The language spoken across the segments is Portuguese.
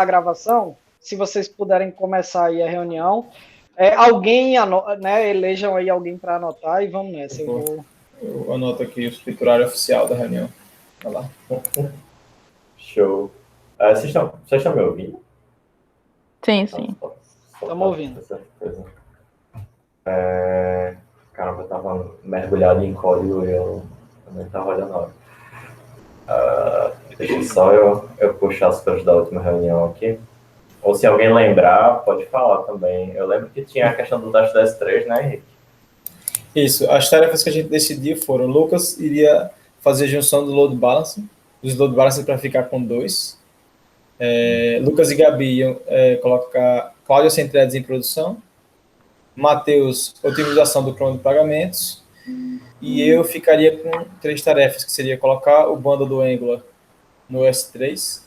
a gravação, se vocês puderem começar aí a reunião, alguém, né, elejam aí alguém para anotar e vamos nessa. Eu anoto aqui o escriturário oficial da reunião. Vai lá. Show. Vocês estão me ouvindo? Sim, sim. Estamos ouvindo. Caramba, eu estava mergulhado em código e eu não estava olhando a hora. Deixa só eu puxar as coisas da última reunião aqui. Ou se alguém lembrar, pode falar também. Eu lembro que tinha a questão do teste das 3, né, Henrique? Isso. As tarefas que a gente decidiu foram: Lucas iria fazer a junção do load balance, dos load balances para ficar com 2. Lucas e Gabi iam colocar Cláudia sem threads em produção, Matheus, otimização do plano de pagamentos, e eu ficaria com 3 tarefas, que seria colocar o bundle do Angular no S3,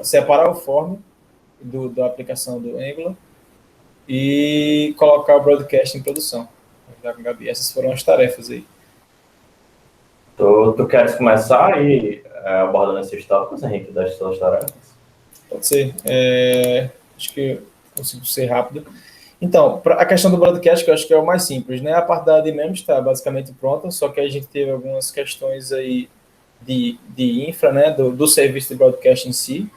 separar o form da aplicação do Angular e colocar o broadcast em produção. Gabi, essas foram as tarefas aí. Tu queres começar aí abordando esses tópicos, Henrique, das suas tarefas? Pode ser. Acho que eu consigo ser rápido. Então, a questão do broadcast, que eu acho que é o mais simples, né? A parte da ADMEM está basicamente pronta, só que a gente teve algumas questões aí de infra, né? Do serviço de broadcast em si.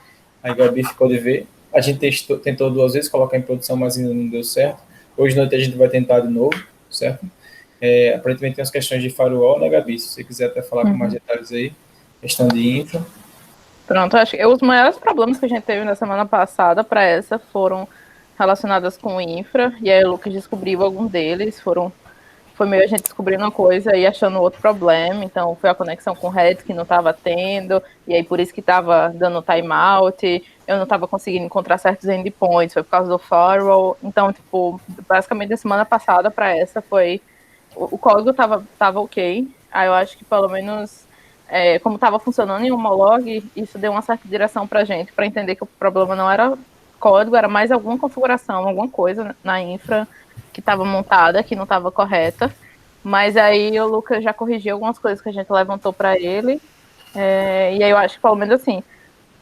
A Gabi ficou de ver. A gente tentou 2 vezes colocar em produção, mas ainda não deu certo. Hoje à noite a gente vai tentar de novo, certo? Aparentemente tem as questões de firewall, né, Gabi? Se você quiser até falar com mais detalhes aí. Questão de infra. Pronto, acho que os maiores problemas que a gente teve na semana passada para essa foram relacionadas com infra, e aí o Lucas descobriu algum deles, foi meio a gente descobrindo uma coisa e achando outro problema, então foi a conexão com o Redis que não estava tendo, e aí por isso que estava dando timeout, eu não estava conseguindo encontrar certos endpoints, foi por causa do firewall, então, tipo, basicamente da semana passada para essa foi, o código estava ok, aí eu acho que pelo menos, como estava funcionando em Homolog, isso deu uma certa direção para a gente, para entender que o problema não era código, era mais alguma configuração, alguma coisa na infra que estava montada, que não estava correta, mas aí o Lucas já corrigiu algumas coisas que a gente levantou para ele, e aí eu acho que pelo menos assim,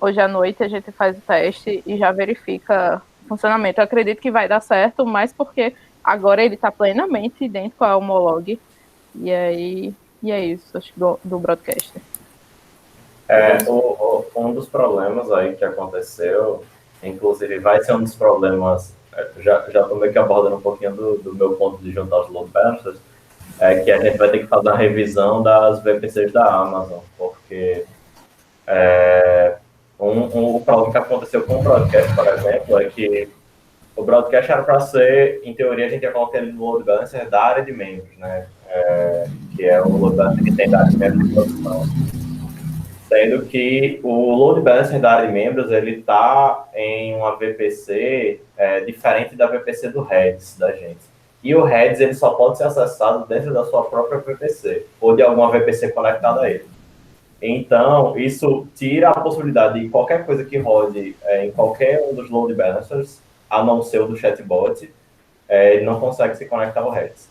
hoje à noite a gente faz o teste e já verifica o funcionamento. Eu acredito que vai dar certo, mas porque agora ele está plenamente dentro com a Homolog, e é isso, acho que do broadcast. Um dos problemas aí que aconteceu, inclusive vai ser um dos problemas, já estou meio que abordando um pouquinho do meu ponto de juntar os load balancers, é que a gente vai ter que fazer uma revisão das VPCs da Amazon, porque o problema que aconteceu com o broadcast, por exemplo, é que o broadcast era para ser, em teoria, a gente ia colocar ele no load balancer da área de membros, né? Que é o load balancer que tem da área de membros de produção. Sendo que o load balancer da área de membros, ele está em uma VPC diferente da VPC do Redis da gente. E o Redis, ele só pode ser acessado dentro da sua própria VPC, ou de alguma VPC conectada a ele. Então, isso tira a possibilidade de qualquer coisa que rode em qualquer um dos load balancers, a não ser o do chatbot, ele não consegue se conectar ao Redis.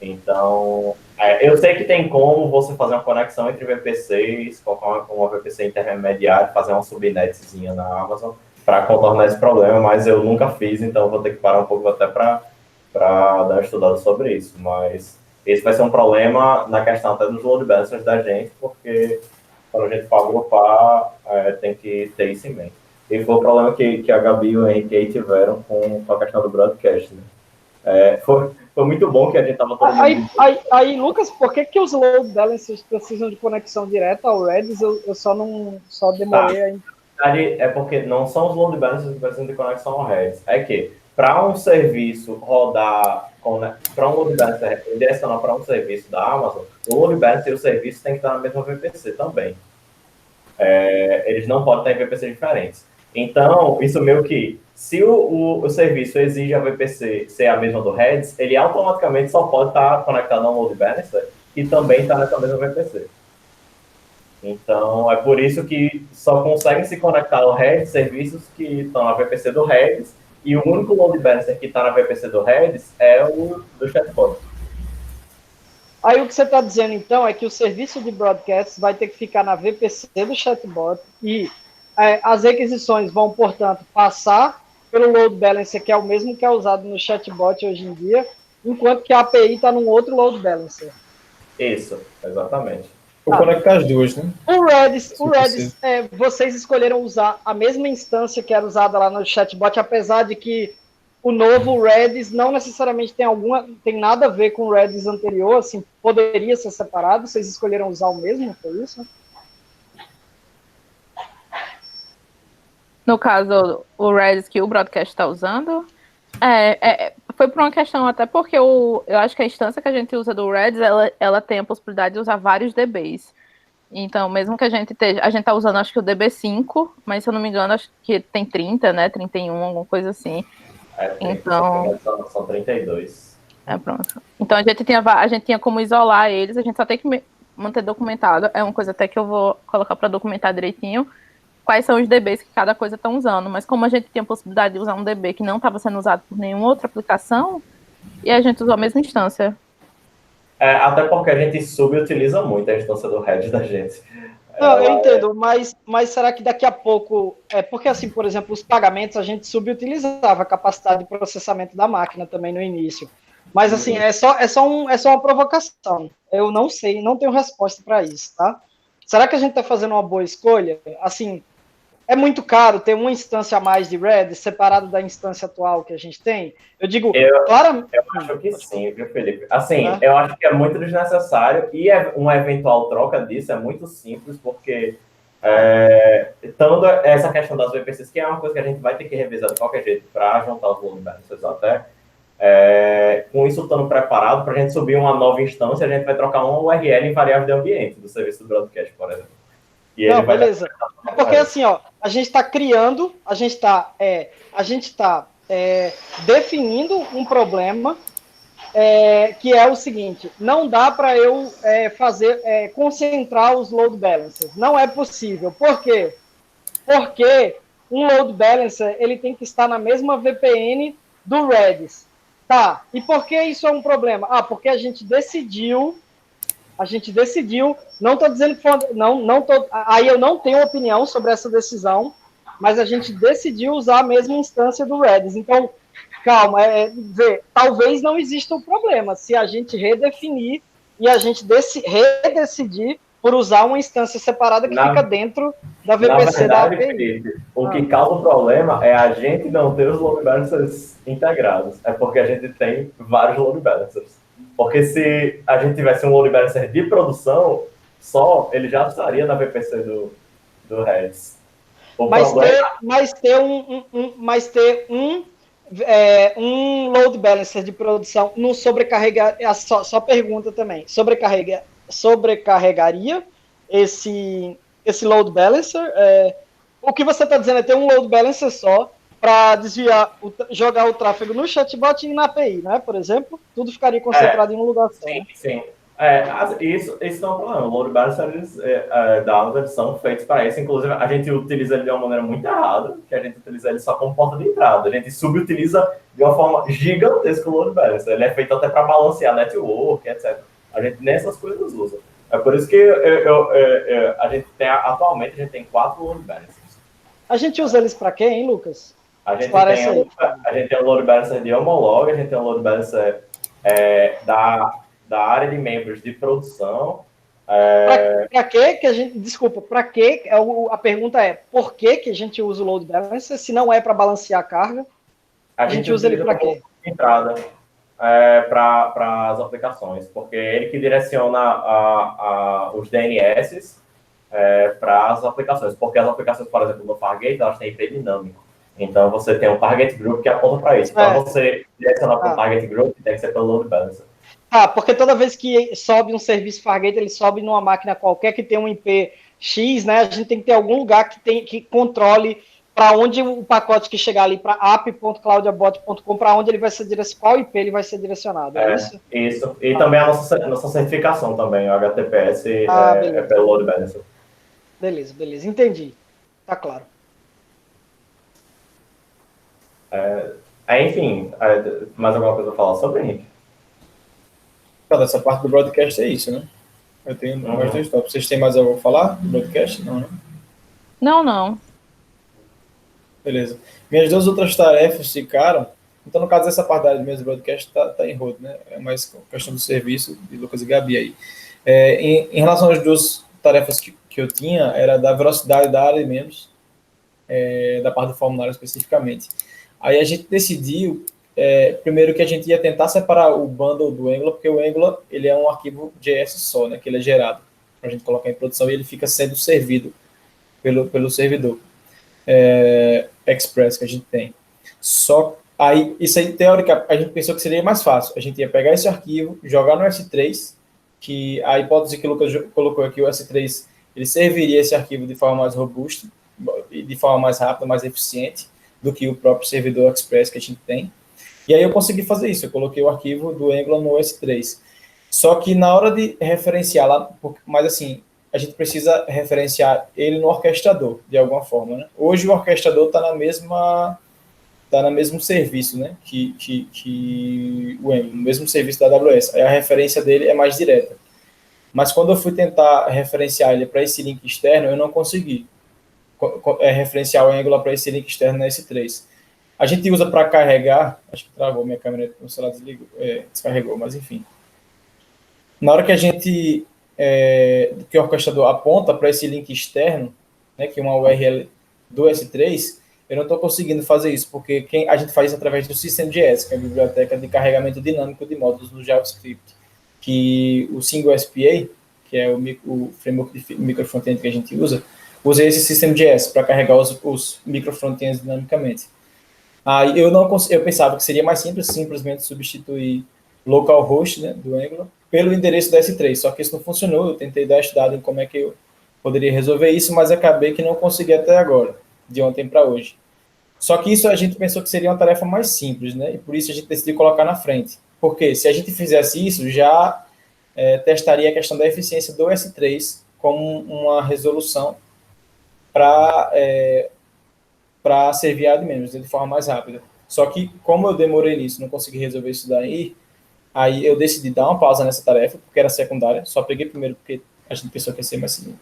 Então, eu sei que tem como você fazer uma conexão entre VPCs, colocar uma VPC intermediária, fazer uma subnetzinha na Amazon para contornar esse problema, mas eu nunca fiz, então vou ter que parar um pouco até para dar uma estudada sobre isso. Mas esse vai ser um problema na questão até dos load balancers da gente, porque quando a gente for agrupar, tem que ter isso em mente. E foi o problema que a Gabi e o Henrique tiveram com a questão do broadcast, né? Foi muito bom que a gente estava todo mundo... Aí, Lucas, por que os load balancers precisam de conexão direta ao Redis? Eu só demorei aí. É porque não são os load balancers que precisam de conexão ao Redis. É que, para um serviço rodar, para um load balancer direcionar para um serviço da Amazon, o load balancer e o serviço tem que estar na mesma VPC também. Eles não podem estar em VPC diferentes. Então, isso meio que, se o serviço exige a VPC ser a mesma do Redis, ele automaticamente só pode estar conectado a um load balancer e também está nessa mesma VPC. Então, é por isso que só conseguem se conectar ao Redis serviços que estão na VPC do Redis, e o único load balancer que está na VPC do Redis é o do chatbot. Aí o que você está dizendo, então, é que o serviço de broadcast vai ter que ficar na VPC do chatbot e as requisições vão, portanto, passar pelo load balancer, que é o mesmo que é usado no chatbot hoje em dia, enquanto que a API está num outro load balancer. Isso, exatamente. Vou conectar as duas, né? O Redis, vocês escolheram usar a mesma instância que era usada lá no chatbot, apesar de que o novo Redis não necessariamente tem nada a ver com o Redis anterior, assim, poderia ser separado, vocês escolheram usar o mesmo, foi isso? No caso, o Redis que o Broadcast está usando, foi por uma questão, até porque eu acho que a instância que a gente usa do Redis, ela tem a possibilidade de usar vários DBs. Então, mesmo que a gente está usando, acho que o DB5, mas se eu não me engano, acho que tem 30, né? 31, alguma coisa assim. Então, são 32. Pronto. Então, a gente tinha como isolar eles, a gente só tem que manter documentado. É uma coisa até que eu vou colocar para documentar direitinho quais são os DBs que cada coisa está usando. Mas como a gente tinha a possibilidade de usar um DB que não estava sendo usado por nenhuma outra aplicação, e a gente usou a mesma instância. Até porque a gente subutiliza muito a instância do Redis da gente. Não, eu entendo, mas será que daqui a pouco... porque, assim, por exemplo, os pagamentos, a gente subutilizava a capacidade de processamento da máquina também no início. Mas, assim, é só uma provocação. Eu não sei, não tenho resposta para isso, tá? Será que a gente está fazendo uma boa escolha? Assim, é muito caro ter uma instância a mais de Redis separado da instância atual que a gente tem? Eu digo, claramente... Eu acho que sim, viu, Felipe? Assim, eu acho que é muito desnecessário e uma eventual troca disso é muito simples, porque tanto essa questão das VPCs, que é uma coisa que a gente vai ter que revisar de qualquer jeito para juntar os load balancers até, com isso estando preparado para a gente subir uma nova instância, a gente vai trocar uma URL em variável de ambiente do serviço do Broadcast, por exemplo. E não, beleza. Porque assim, ó, a gente está criando, a gente está definindo um problema que é o seguinte: não dá para eu concentrar os load balancers. Não é possível. Por quê? Porque um load balancer ele tem que estar na mesma VPN do Redis. Tá, e por que isso é um problema? Porque a gente decidiu, não estou dizendo que foi, aí eu não tenho opinião sobre essa decisão, mas a gente decidiu usar a mesma instância do Redis. Então, calma, talvez não exista um problema se a gente redefinir e a gente redecidir por usar uma instância separada que fica dentro da VPC da API. Felipe, o que causa o problema é a gente não ter os load balancers integrados. É porque a gente tem vários load balancers. Porque se a gente tivesse um load balancer de produção, ele já estaria na VPC do Redis. Mas ter um load balancer de produção não sobrecarrega, só pergunta também, sobrecarregaria esse load balancer? O que você está dizendo é ter um load balancer só para jogar o tráfego no chatbot e na API, né? Por exemplo, tudo ficaria concentrado em um lugar só. Sim, sim. Isso não é um problema. O load balancers dados são feitos para isso. Inclusive, a gente utiliza ele de uma maneira muito errada, que a gente utiliza ele só como porta de entrada. A gente subutiliza de uma forma gigantesca o load balancer. Ele é feito até para balancear network, etc. A gente nessas coisas usa. É por isso que a gente tem, atualmente, a gente tem 4 load balancers. A gente usa eles para quê, hein, Lucas? A gente tem um load balancer de homolog, a gente tem um load balancer da área de membros de produção. Para que a gente... Desculpa, para que... A pergunta é, por que a gente usa o load balancer se não é para balancear a carga? A gente usa ele para quê? Entrada para as aplicações, porque é ele que direciona os DNS para as aplicações, porque as aplicações, por exemplo, no Fargate, elas têm IP dinâmico. Então, você tem um target group que aponta para isso. Para você direcionar para o target group, tem que ser pelo load balancer. Porque toda vez que sobe um serviço Fargate, ele sobe numa máquina qualquer que tem um IP X, né? A gente tem que ter algum lugar que controle para onde o pacote que chegar ali para app.claudiabot.com, para onde ele vai ser direcionado, qual IP ele vai ser direcionado, é isso? Isso. E também a nossa certificação também, o HTTPS é pelo load balancer. Beleza. Entendi. Tá claro. Enfim, mais alguma coisa a falar sobre, Henrique? Essa parte do broadcast é isso, né? Eu tenho mais 2 tópicos. Vocês têm mais algo a falar do broadcast? Não, né? Não. Beleza. Minhas duas outras tarefas ficaram. Então, no caso dessa parte da mesmo broadcast, tá em rodo, né? É mais questão do serviço de Lucas e Gabi aí. Em relação às duas tarefas que eu tinha, era da velocidade da área de membros, da parte do formulário especificamente. Aí a gente decidiu, primeiro, que a gente ia tentar separar o bundle do Angular, porque o Angular ele é um arquivo JS só, né? Que ele é gerado para a gente colocar em produção e ele fica sendo servido pelo servidor Express que a gente tem. Só aí, isso aí, teórica, a gente pensou que seria mais fácil. A gente ia pegar esse arquivo, jogar no S3, que a hipótese que o Lucas colocou aqui, o S3, ele serviria esse arquivo de forma mais robusta, de forma mais rápida, mais eficiente do que o próprio servidor Express que a gente tem. E aí eu consegui fazer isso, eu coloquei o arquivo do Angular no S3. Só que na hora de referenciar lá, mas assim, a gente precisa referenciar ele no orquestrador, de alguma forma, né? Hoje o orquestrador está no mesmo serviço, né, que o Angular, no mesmo serviço da AWS. Aí a referência dele é mais direta. Mas quando eu fui tentar referenciar ele para esse link externo, eu não consegui referenciar o Angular para esse link externo na S3. A gente usa para carregar, acho que travou minha câmera, o celular desligou, descarregou, mas enfim. Na hora que a gente, que o orquestrador aponta para esse link externo, né, que é uma URL do S3, eu não estou conseguindo fazer isso, porque a gente faz isso através do System.js, que é a biblioteca de carregamento dinâmico de módulos no JavaScript, que o SingleSPA, que é o framework de microfrontend que a gente usa esse System.js para carregar os microfrontends dinamicamente. Aí eu pensava que seria mais simples, simplesmente substituir localhost, né, do Angular pelo endereço da S3, só que isso não funcionou. Eu tentei dar estudado em como é que eu poderia resolver isso, mas acabei que não consegui até agora, de ontem para hoje. Só que isso a gente pensou que seria uma tarefa mais simples, né, e por isso a gente decidiu colocar na frente. Porque se a gente fizesse isso, já testaria a questão da eficiência do S3 como uma resolução para servir a admin de forma mais rápida. Só que, como eu demorei nisso, não consegui resolver isso daí, aí eu decidi dar uma pausa nessa tarefa, porque era secundária, só peguei primeiro porque a gente pensou que ia ser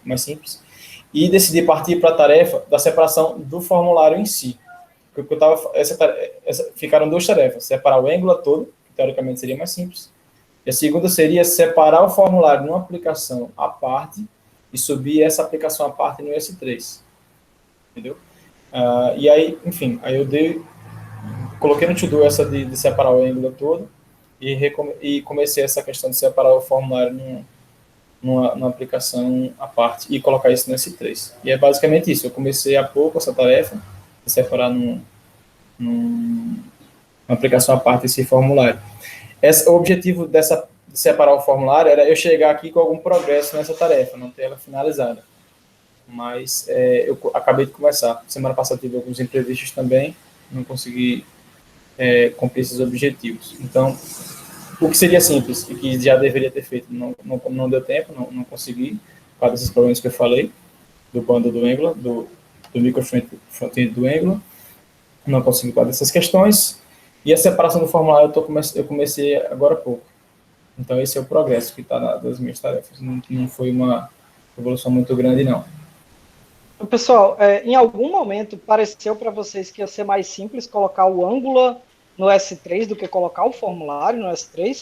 mais simples, e decidi partir para a tarefa da separação do formulário em si. Porque ficaram duas tarefas: separar o Angular todo, que teoricamente seria mais simples, e a segunda seria separar o formulário numa aplicação à parte e subir essa aplicação à parte no S3. Entendeu? E aí, enfim, aí eu coloquei no to-do essa de separar o Angular todo e comecei essa questão de separar o formulário numa aplicação à parte e colocar isso no S3. E é basicamente isso. Eu comecei há pouco essa tarefa de separar numa aplicação à parte esse formulário. O objetivo de separar o formulário era eu chegar aqui com algum progresso nessa tarefa, não ter ela finalizada. Mas eu acabei de começar. Semana passada tive alguns imprevistos também, não consegui cumprir esses objetivos. Então, o que seria simples e que já deveria ter feito, não deu tempo, não consegui, por causa desses problemas que eu falei, do bundle do Angular, do microfrontend do Angular, não consegui por causa dessas questões, e a separação do formulário eu comecei agora há pouco. Então, esse é o progresso que está das minhas tarefas. Não foi uma evolução muito grande, não. Pessoal, em algum momento pareceu para vocês que ia ser mais simples colocar o Angular no S3 do que colocar o formulário no S3?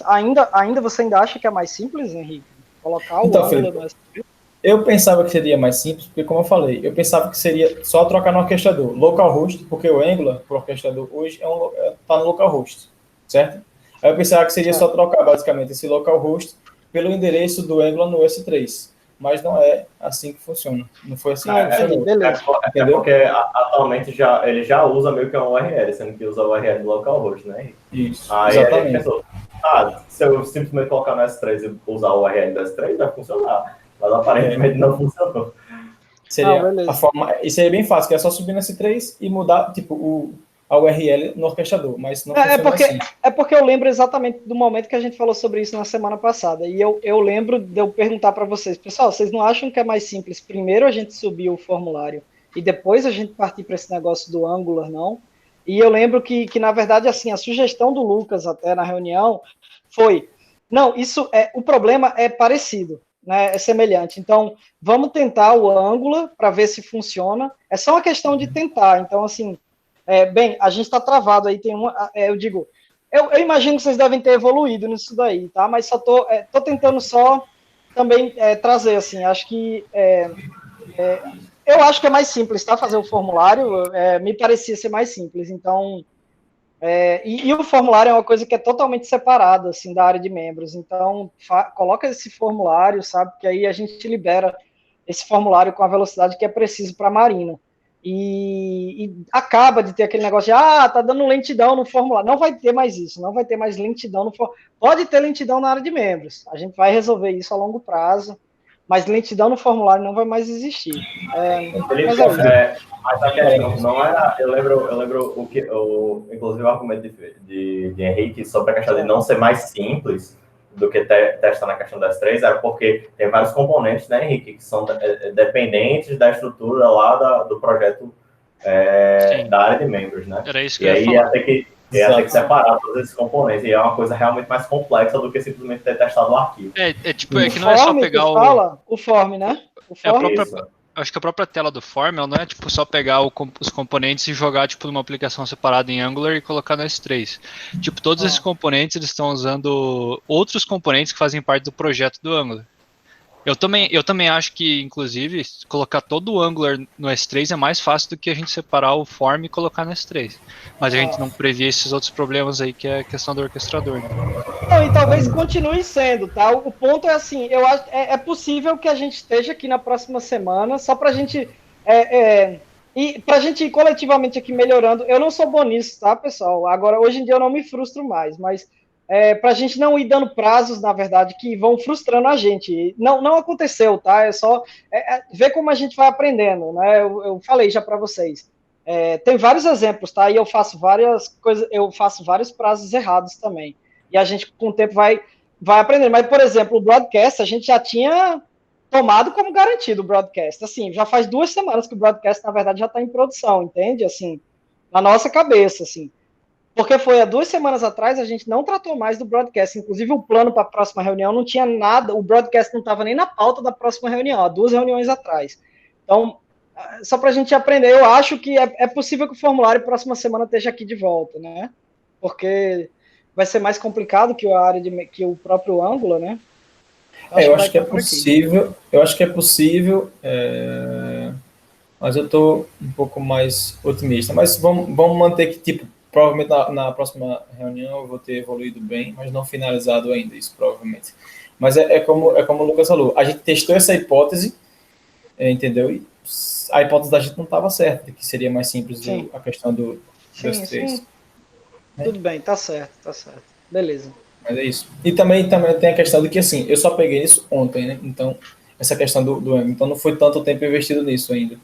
Você ainda acha que é mais simples, Henrique? Colocar o Angular Felipe, no S3? Eu pensava que seria mais simples, porque, como eu falei, eu pensava que seria só trocar no orquestrador. Localhost, porque o Angular, o orquestrador hoje, está no localhost, certo? Aí eu pensava que seria só trocar, basicamente, esse localhost pelo endereço do Angular no S3. Mas não é assim que funciona. Não foi assim que funcionou. É porque atualmente ele já usa meio que uma URL, sendo que usa a URL do localhost, né? Isso, aí exatamente. A gente pensou, se eu simplesmente colocar no S3 e usar a URL do S3, vai funcionar. Mas aparentemente não funcionou. Seria a forma, e seria bem fácil, que é só subir no S3 e mudar tipo, a URL no orquestrador, mas não funciona assim. É porque eu lembro exatamente do momento que a gente falou sobre isso na semana passada, e eu lembro de eu perguntar para vocês, pessoal, vocês não acham que é mais simples primeiro a gente subir o formulário e depois a gente partir para esse negócio do Angular, não? E eu lembro que na verdade, assim, a sugestão do Lucas até na reunião foi, não, o problema é parecido, né, é semelhante, então vamos tentar o Angular para ver se funciona, é só uma questão de tentar, então assim, Bem, a gente está travado aí, tem uma. Eu digo, eu imagino que vocês devem ter evoluído nisso daí, tá? Mas só tô tentando só também trazer, assim, acho que eu acho que é mais simples, tá? Fazer o formulário, me parecia ser mais simples, então. E o formulário é uma coisa que é totalmente separada, assim, da área de membros. Então, coloca esse formulário, sabe? Que aí a gente libera esse formulário com a velocidade que é preciso para a Marina. E acaba de ter aquele negócio de, tá dando lentidão no formulário. Não vai ter mais isso, não vai ter mais lentidão no formulário. Pode ter lentidão na área de membros. A gente vai resolver isso a longo prazo, mas lentidão no formulário não vai mais existir. Mas a questão não era. Eu lembro inclusive o argumento de Henrique sobre a questão de não ser mais simples do que testar na questão das 3, era porque tem vários componentes, né, Henrique, que são dependentes da estrutura lá do projeto da área de membros, né? Era isso que e eu ia aí falar. ia ter que separar todos esses componentes, e é uma coisa realmente mais complexa do que simplesmente ter testado o arquivo. Que não é só pegar o form, né? Acho que a própria tela do form, ela não é tipo só pegar os componentes e jogar tipo numa aplicação separada em Angular e colocar no S3. Tipo, todos esses componentes eles estão usando outros componentes que fazem parte do projeto do Angular. Eu também acho que, inclusive, colocar todo o Angular no S3 é mais fácil do que a gente separar o form e colocar no S3. Mas a gente não prevê esses outros problemas aí, que é a questão do orquestrador. Né? Não, e talvez continue sendo, tá? O ponto é assim, eu acho é possível que a gente esteja aqui na próxima semana, só pra gente e pra gente ir coletivamente aqui melhorando. Eu não sou bom nisso, tá, pessoal? Agora, hoje em dia eu não me frustro mais, mas pra gente não ir dando prazos, na verdade, que vão frustrando a gente. Não aconteceu, tá? É só ver como a gente vai aprendendo, né? Eu falei já pra vocês. Tem vários exemplos, tá? E eu faço várias coisas, eu faço vários prazos errados também. E a gente, com o tempo, vai aprendendo. Mas, por exemplo, o broadcast, a gente já tinha tomado como garantido o broadcast. Assim, já faz 2 semanas que o broadcast, na verdade, já está em produção, entende? Assim, na nossa cabeça, assim. Porque foi há 2 semanas atrás, a gente não tratou mais do broadcast. Inclusive, o plano para a próxima reunião não tinha nada, o broadcast não estava nem na pauta da próxima reunião, há 2 reuniões atrás. Então, só para a gente aprender, eu acho que é possível que o formulário próxima semana esteja aqui de volta, né? Porque vai ser mais complicado que a área que o próprio Angular, né? Eu acho que é possível. Eu acho que é possível, mas eu estou um pouco mais otimista. Mas vamos manter que, tipo, provavelmente na próxima reunião eu vou ter evoluído bem, mas não finalizado ainda, isso provavelmente. Mas como o Lucas falou, a gente testou essa hipótese, entendeu? E a hipótese da gente não estava certa, que seria mais simples a questão dos 3. Né? Tudo bem, tá certo. Beleza. Mas é isso. E também tem a questão de que, assim, eu só peguei isso ontem, né? Então, essa questão do Angular. Então, não foi tanto tempo investido nisso ainda.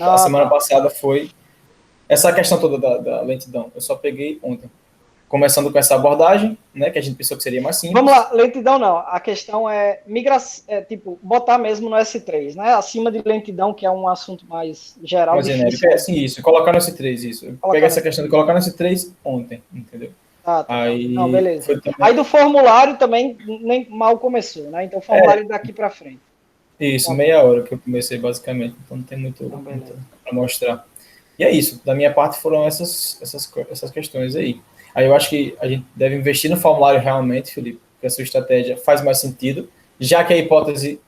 A semana passada foi essa questão toda da lentidão. Eu só peguei ontem. Começando com essa abordagem, né? Que a gente pensou que seria mais simples. Vamos lá, lentidão não. A questão é tipo, botar mesmo no S3, né? Acima de lentidão, que é um assunto mais geral. Mais genérico. Assim, isso. Colocar no S3, isso. Eu peguei essa questão de colocar no S3 ontem, entendeu? Aí, não, beleza. Aí do formulário também nem mal começou, né? Então, o formulário daqui para frente. Isso, meia hora que eu comecei, basicamente. Então, não tem muito para mostrar. E é isso. Da minha parte, foram essas questões aí. Aí eu acho que a gente deve investir no formulário realmente, Felipe, porque a sua estratégia faz mais sentido, já que a hipótese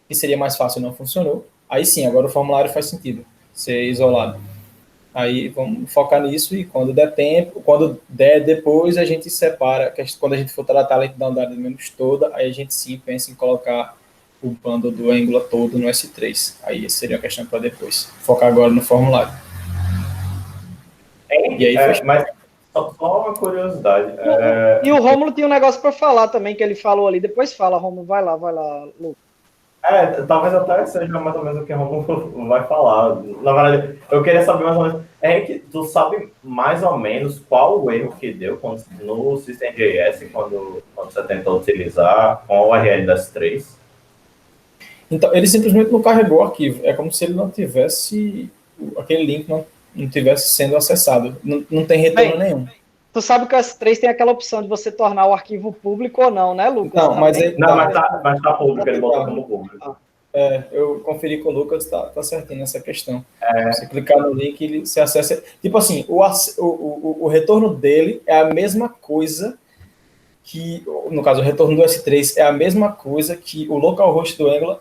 que seria mais fácil não funcionou. Aí sim, agora o formulário faz sentido ser isolado. Aí vamos focar nisso e quando der tempo, quando der depois, a gente separa, quando a gente for tratar a lentidão da área de membros toda, aí a gente sim pensa em colocar o bundle do Angular todo no S3. Aí seria uma questão para depois. Focar agora no formulário. E aí, mas só uma curiosidade. E o Rômulo tinha um negócio para falar também, que ele falou ali. Depois fala, Rômulo. Vai lá, Lu. Talvez até seja mais ou menos o que o Romulo vai falar. Na verdade, eu queria saber mais ou menos. Henrique, tu sabe mais ou menos qual o erro que deu no System.js quando você tentou utilizar com a URL das 3? Então, ele simplesmente não carregou o arquivo. É como se ele não tivesse. Aquele link não tivesse sendo acessado. Não tem retorno nenhum. Tu sabe que o S3 tem aquela opção de você tornar o arquivo público ou não, né, Lucas? Não, mas tá público, ele botou como público. Eu conferi com o Lucas, tá certinho nessa questão. Você clicar no link, você acessa. Tipo assim, o retorno dele é a mesma coisa que, no caso, o retorno do S3 é a mesma coisa que o localhost do Angular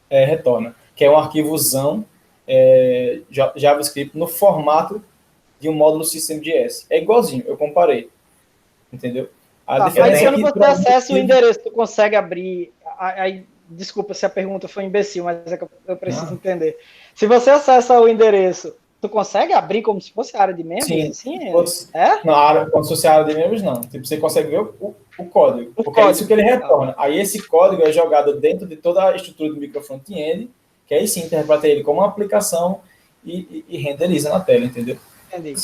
retorna, que é um arquivozão JavaScript no formato de um módulo System.js. É igualzinho, eu comparei. Entendeu? Mas quando você acessa o endereço, tu consegue abrir. Aí, desculpa se a pergunta foi imbecil, mas é que eu preciso entender. Se você acessa o endereço, tu consegue abrir como se fosse a área de membros? Sim. Não, como se fosse a área de membros, não. Tipo, você consegue ver o código. Porque é isso que ele retorna. Aí esse código é jogado dentro de toda a estrutura do microfront-end, que aí sim interpreta ele como uma aplicação e renderiza na tela, entendeu? Entendi.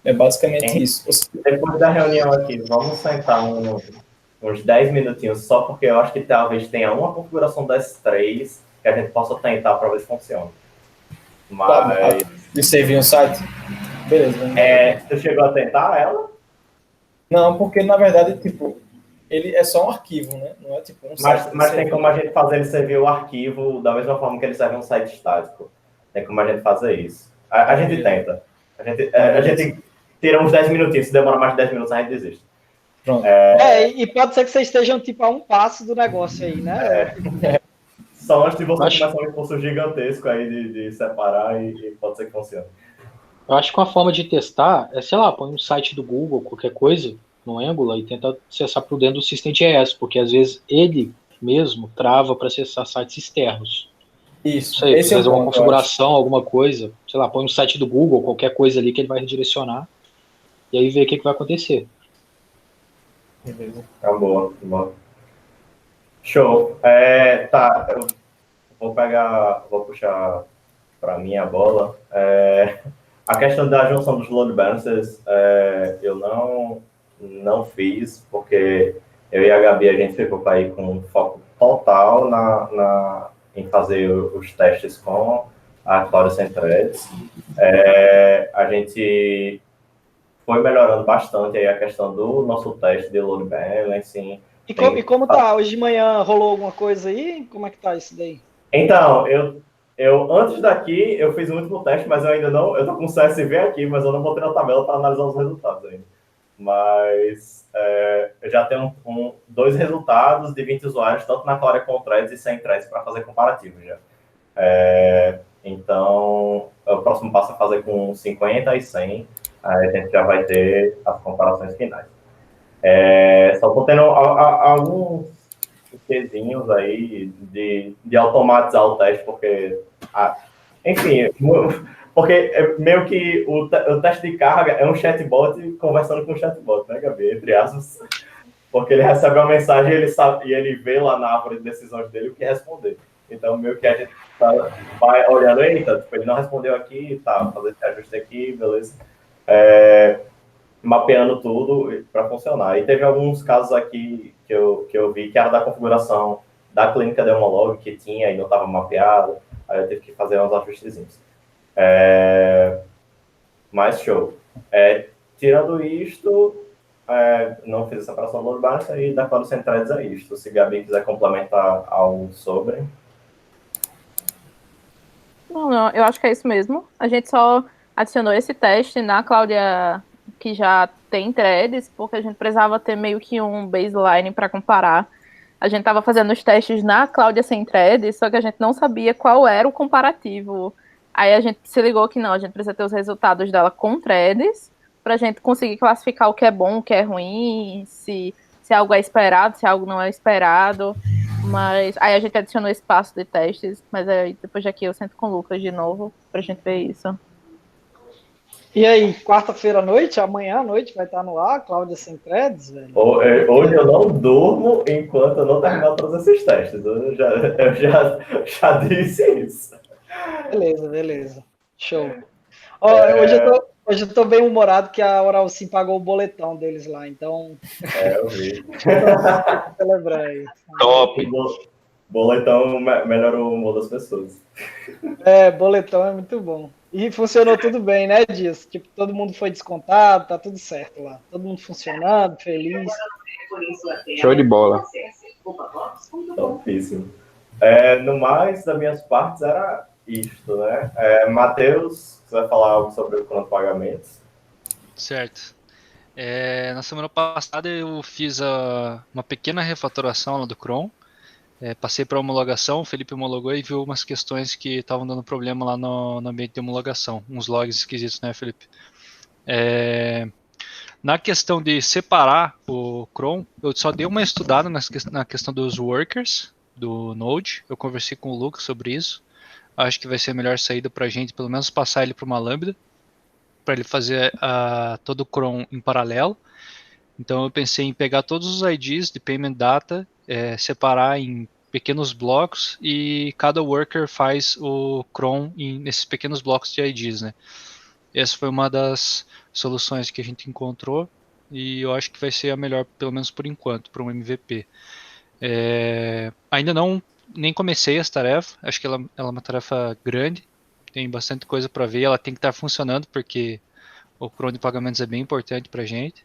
É basicamente isso. Depois da reunião aqui, vamos sentar uns 10 minutinhos só, porque eu acho que talvez tenha uma configuração das 3 que a gente possa tentar para ver se funciona. Mas... De servir um site? Beleza. Você chegou a tentar ela? Não, porque na verdade, tipo, ele é só um arquivo, né? Não é tipo um site. Mas tem como a gente fazer ele servir o arquivo da mesma forma que ele serve um site estático. Tem como a gente fazer isso. A gente tenta. A gente tira uns 10 minutinhos. Se demora mais de 10 minutos, a gente desiste. Pronto. E pode ser que vocês estejam tipo a um passo do negócio aí, né? Só antes de você começar um impulso gigantesco aí de separar e pode ser que funcione. Eu acho que uma forma de testar é, sei lá, põe um site do Google, qualquer coisa, no Angular e tenta acessar por dentro do System.js, porque às vezes ele mesmo trava para acessar sites externos. Isso. Aí, fazer uma configuração, alguma coisa, sei lá, põe um site do Google, qualquer coisa ali que ele vai redirecionar e aí ver o que vai acontecer. Beleza. Tá boa. Show. Tá, eu vou puxar para mim a bola. A questão da junção dos load balancers, eu não fiz, porque eu e a Gabi, a gente ficou aí com um foco total em fazer os testes com a Cloud Threads. A gente foi melhorando bastante aí a questão do nosso teste de load balancing. E como tá? Hoje de manhã rolou alguma coisa aí? Como é que tá isso daí? Então, eu antes daqui, eu fiz o último teste, mas eu ainda não... Eu tô com o CSV aqui, mas eu não botei na tabela para analisar os resultados ainda. Mas eu já tenho 2 resultados de 20 usuários, tanto na Cloud com threads e sem threads, para fazer comparativo já. Então, o próximo passo é fazer com 50 e 100. Aí a gente já vai ter as comparações finais. Só estou tendo alguns quezinhos aí de automatizar o teste, porque, enfim, porque meio que o teste de carga é um chatbot conversando com um chatbot, né, Gabi? Entre aspas. Porque ele recebe uma mensagem e ele vê lá na árvore de decisões dele o que responder. Então, meio que a gente vai olhando, eita, tipo, ele não respondeu aqui, tá, fazer esse ajuste aqui, beleza. Mapeando tudo para funcionar. E teve alguns casos aqui que eu vi que era da configuração da clínica Demolog que tinha e não estava mapeado, aí eu tive que fazer uns ajustezinhos. Mas show. Tirando isto, não fiz a separação do load balancer e da Cloud Threads é isto. Se Gabi quiser complementar algo sobre... Não, eu acho que é isso mesmo. A gente só adicionou esse teste na Cláudia, que já tem threads, porque a gente precisava ter meio que um baseline para comparar. A gente estava fazendo os testes na Cláudia sem threads, só que a gente não sabia qual era o comparativo. Aí a gente se ligou que não, a gente precisa ter os resultados dela com threads, para a gente conseguir classificar o que é bom, o que é ruim, se algo é esperado, se algo não é esperado. Mas aí a gente adicionou esse passo de testes, mas aí depois daqui eu sento com o Lucas de novo pra gente ver isso. E aí, quarta-feira à noite, amanhã à noite vai estar no ar, Cláudia sem threads, velho? Hoje eu não durmo enquanto eu não terminar todos esses testes. Eu já disse isso. Beleza. Show. Hoje eu tô bem humorado que a Oralcim pagou o boletão deles lá, então... Eu vi. Celebrar aí. Top. Boletão melhora o humor das pessoas. Boletão é muito bom. E funcionou tudo bem, né, Dias? Tipo, todo mundo foi descontado, tá tudo certo lá. Todo mundo funcionando, feliz. Show de bola. Topíssimo. No mais, das minhas partes, era isto, né? Matheus, você vai falar algo sobre o plano de pagamentos? Certo. Na semana passada eu fiz uma pequena refatoração lá do Chrome. Passei para homologação, o Felipe homologou e viu umas questões que estavam dando problema lá no ambiente de homologação. Uns logs esquisitos, né, Felipe? Na questão de separar o Chrome, eu só dei uma estudada na questão dos workers do Node. Eu conversei com o Lucas sobre isso. Acho que vai ser a melhor saída para a gente, pelo menos passar ele para uma Lambda, para ele fazer todo o cron em paralelo. Então eu pensei em pegar todos os IDs de payment data, separar em pequenos blocos e cada worker faz o cron nesses pequenos blocos de IDs, né? Essa foi uma das soluções que a gente encontrou e eu acho que vai ser a melhor, pelo menos por enquanto, para um MVP. Ainda nem comecei essa tarefa, acho que ela é uma tarefa grande, tem bastante coisa para ver, ela tem que estar funcionando porque o cron de pagamentos é bem importante para a gente.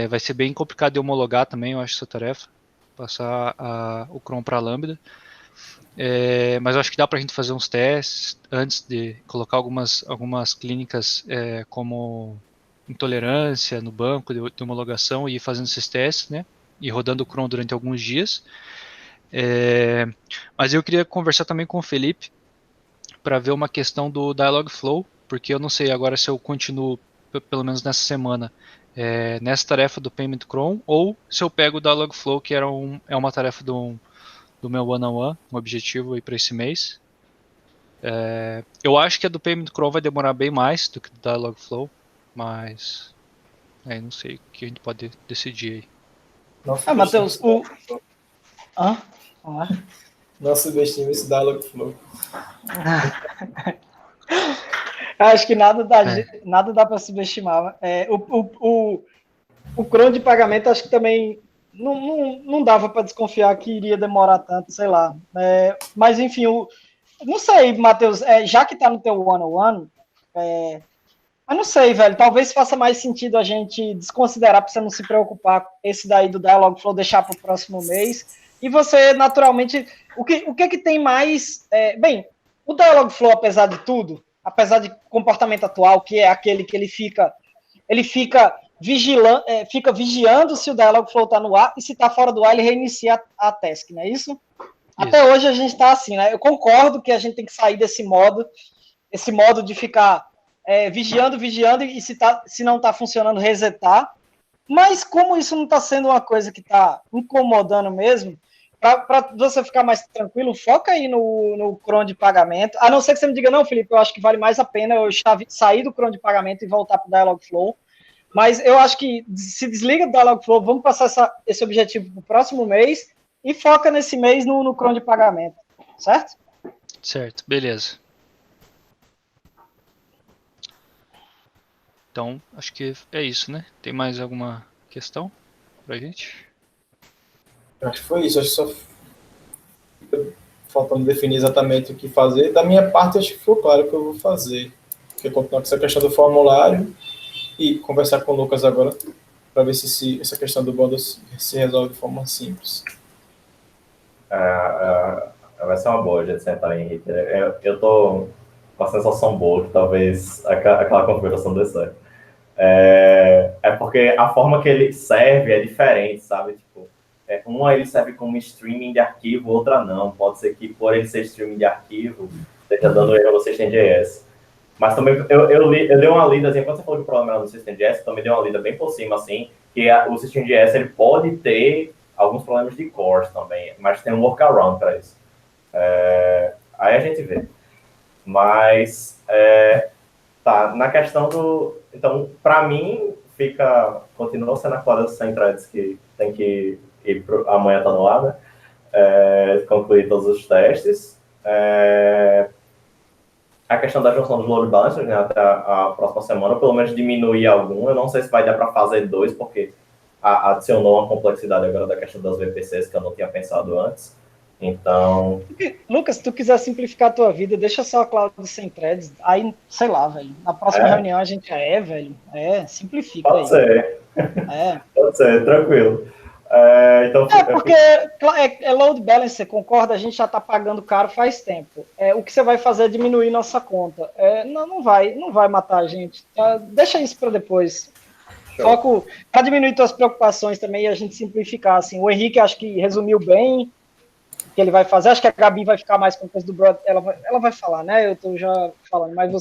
Vai ser bem complicado de homologar também, eu acho, essa tarefa, passar o cron para a Lambda. Mas eu acho que dá para a gente fazer uns testes antes de colocar algumas clínicas como intolerância no banco de homologação e ir fazendo esses testes, né? E rodando o cron durante alguns dias. Mas eu queria conversar também com o Felipe para ver uma questão do Dialogflow, porque eu não sei agora se eu continuo, pelo menos nessa semana, nessa tarefa do Payment Cron, ou se eu pego o Dialogflow, que é uma tarefa do meu one-on-one, um objetivo aí para esse mês. Eu acho que a do Payment Cron vai demorar bem mais do que o Dialogflow, mas não sei o que a gente pode decidir aí. Matheus, vamos lá. Não subestime esse Dialogflow. Acho que nada dá para subestimar. O cron de pagamento, acho que também não dava para desconfiar que iria demorar tanto, sei lá. Mas, enfim, não sei, Matheus, já que está no teu one-on-one, eu não sei, velho, talvez faça mais sentido a gente desconsiderar para você não se preocupar esse daí do Dialogflow, deixar para o próximo mês, e você, naturalmente, o que tem mais... bem, o Dialogflow, apesar de tudo, apesar de comportamento atual, que é aquele que ele fica vigiando se o Dialogflow está no ar, e se está fora do ar, ele reinicia a task, não é isso? Até hoje a gente está assim, né? Eu concordo que a gente tem que sair desse modo, esse modo de ficar vigiando, e se não está funcionando, resetar. Mas como isso não está sendo uma coisa que está incomodando mesmo, para você ficar mais tranquilo, foca aí no cron de pagamento. A não ser que você me diga, não, Felipe, eu acho que vale mais a pena eu sair do cron de pagamento e voltar para o Dialogflow. Mas eu acho que se desliga do Dialogflow, vamos passar esse objetivo para o próximo mês e foca nesse mês no cron de pagamento, certo? Certo, beleza. Então, acho que é isso, né? Tem mais alguma questão pra gente? Acho que foi isso, acho que só faltando definir exatamente o que fazer. Da minha parte, acho que ficou claro o que eu vou fazer. Porque continuar com essa questão do formulário e conversar com o Lucas agora para ver se essa questão do bundle se resolve de forma simples. Vai ser uma boa a gente sentar aí, Henrique. Eu tô com a sensação boa que talvez aquela configuração dê certo. Porque a forma que ele serve é diferente, sabe? Tipo, uma ele serve como streaming de arquivo, outra não. Pode ser que por ele ser streaming de arquivo, esteja dando erro no System.js. Mas também eu dei uma lida, assim, quando você falou que o problema era no System.js, eu também dei uma lida bem por cima, assim, que o System.js ele pode ter alguns problemas de cores também, mas tem um workaround para isso. Aí a gente vê. Mas, na questão do... Então, para mim, continua sendo a quadra dos 100 threads que tem que ir amanhã tá no ar, né? Concluir todos os testes. A questão da junção dos load balancers, né, até a próxima semana, ou pelo menos diminuir algum. Eu não sei se vai dar para fazer 2, porque adicionou uma complexidade agora da questão das VPCs que eu não tinha pensado antes. Então... Lucas, se tu quiser simplificar a tua vida, deixa só a cloud de 100 threads, aí, sei lá, velho, na próxima reunião a gente velho, simplifica Pode aí. Ser. Pode ser, tranquilo. Então, Porque é load balancer, concorda? A gente já está pagando caro faz tempo. O que você vai fazer é diminuir nossa conta. Não vai matar a gente. Deixa isso para depois. show. Foco para diminuir suas preocupações também e a gente simplificar. Assim. O Henrique acho que resumiu bem o que ele vai fazer. Acho que a Gabi vai ficar mais com coisa do Brother. Ela vai falar, né? Eu estou já falando. Mas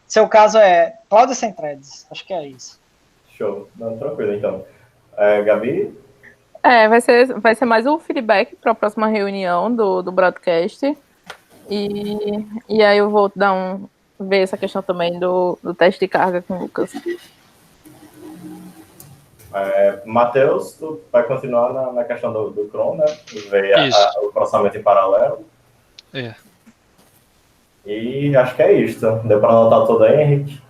seu caso é Cláudia sem threads. Acho que é isso. Show. Não, tranquilo, então. Gabi? Vai ser mais um feedback para a próxima reunião do broadcast. E aí eu vou ver essa questão também do teste de carga com o Lucas. Matheus, tu vai continuar na questão do Chrome, né? Ver o processamento em paralelo. E acho que é isso. Deu para anotar tudo aí, Henrique?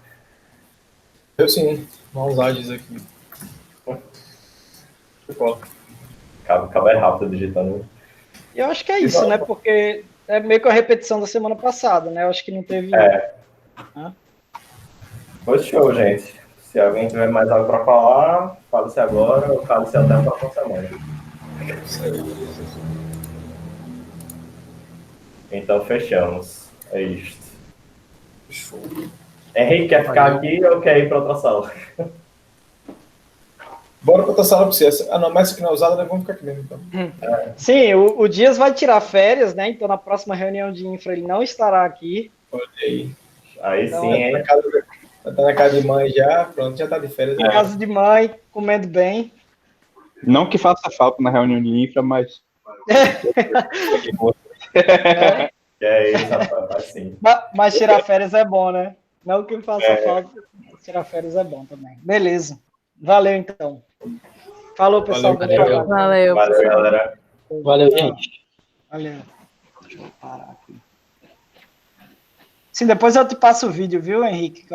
Eu sim. Vamos usar isso aqui. Acaba rápido digitando. Eu acho que é isso, né? Porque é meio que a repetição da semana passada, né? Eu acho que não teve. Pois show, gente. Se alguém tiver mais algo para falar, fale-se agora ou fale-se até a próxima semana. Então fechamos. É isto. Show. Henrique, quer ficar aqui ou quer ir para outra sala? Bora para outra sala para você. Não, mas que não é usada, né? Vamos ficar aqui mesmo, então. Sim, o Dias vai tirar férias, né? Então na próxima reunião de infra ele não estará aqui. Olha aí. Aí Então, sim, hein? Tá na casa de mãe já, pronto, já tá de férias. Na casa de mãe, comendo bem. Não que faça falta na reunião de infra, mas. É isso, rapaz, sim. Mas tirar férias é bom, né? Não que faça falta, tirar férias é bom também. Beleza. Valeu, então. Falou, pessoal. Valeu, galera. Valeu, gente. Valeu. Deixa eu parar aqui. Sim, depois eu te passo o vídeo, viu, Henrique? Que eu